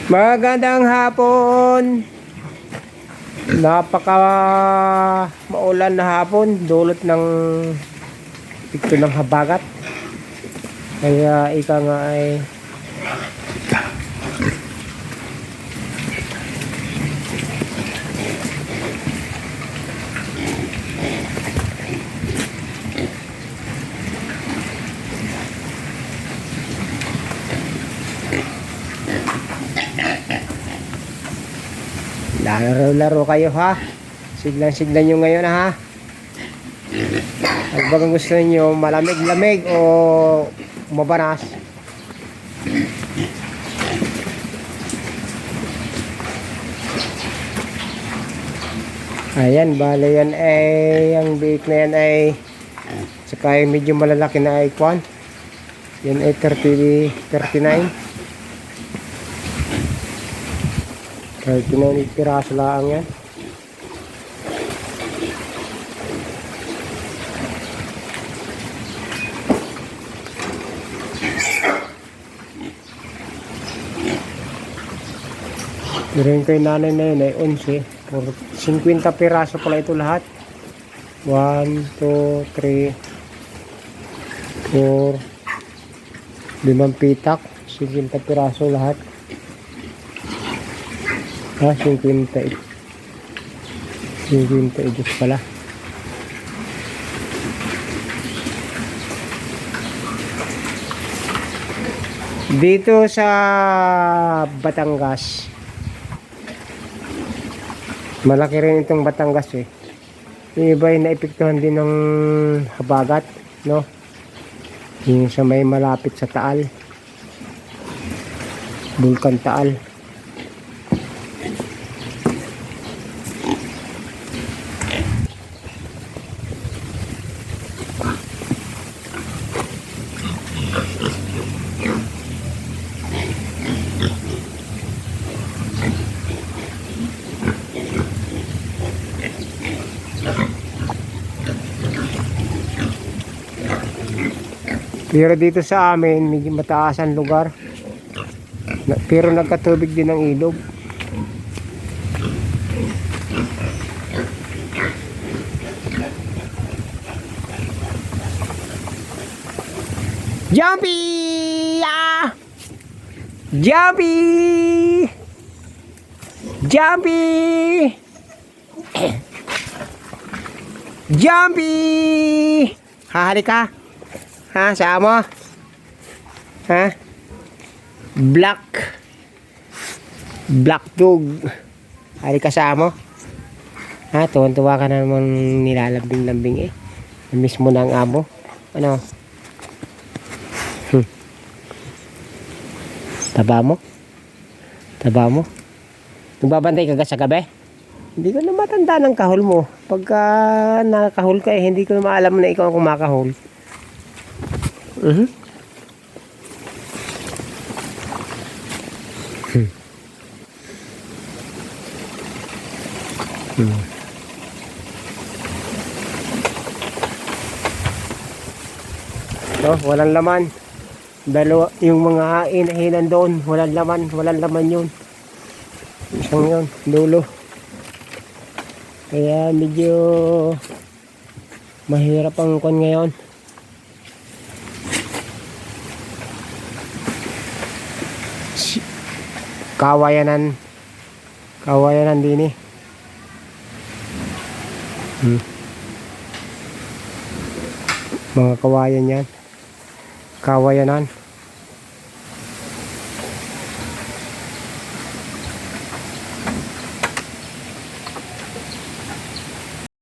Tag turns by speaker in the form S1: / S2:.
S1: Magandang hapon. Napaka maulan na hapon, dulot ng epekto ng habagat. Kaya ika nga ay laro-laro kayo ha. Siglan-siglan nyo ngayon ha. Ang bagang gusto nyo, malamig-lamig o mabanas. Ayan, bale yan ay, ang biik na yan ay, saka yung medyo malalaki na ay kwan. Yan ay 39 piraso lang yan. Meron kay nanay na yun ay 11. 50 piraso pala ito lahat. 1, 2, 3, 4, 5 pitak. 50 piraso lahat. 50 pala. Dito sa Batangas, malaki rin itong Batangas eh. Yung iba ay naepektuhan din ng habagat, no? Yung sa may malapit sa Taal, Bulkan Taal. Pero dito sa amin, medyo mataas ang lugar. Pero nagkatubig din ang ilog. Jumpy! Ah! Jumpy! Jumpy! Jumpy! Hahali ka? Ha, sa mo? Ha? Black dog. Hari ka sa mo? Ha, tuwan-tuwa ka na naman nilalambing-lambing eh. Namiss mo na ang amo. Ano? Taba mo? Taba mo? Nagbabantay ka sa gabi? Hindi ko na matanda ng kahol mo. Pagka nakakahol ka eh, hindi ko na maalam na ikaw ang kumakahol. So, walang laman. Dalawa, yung mga inahinan doon, walang laman yun. Isang yun, dulo. Kaya medyo mahirap ang kon ngayon. Kawayanan din eh. Mga kawayan yan. Kawayanan.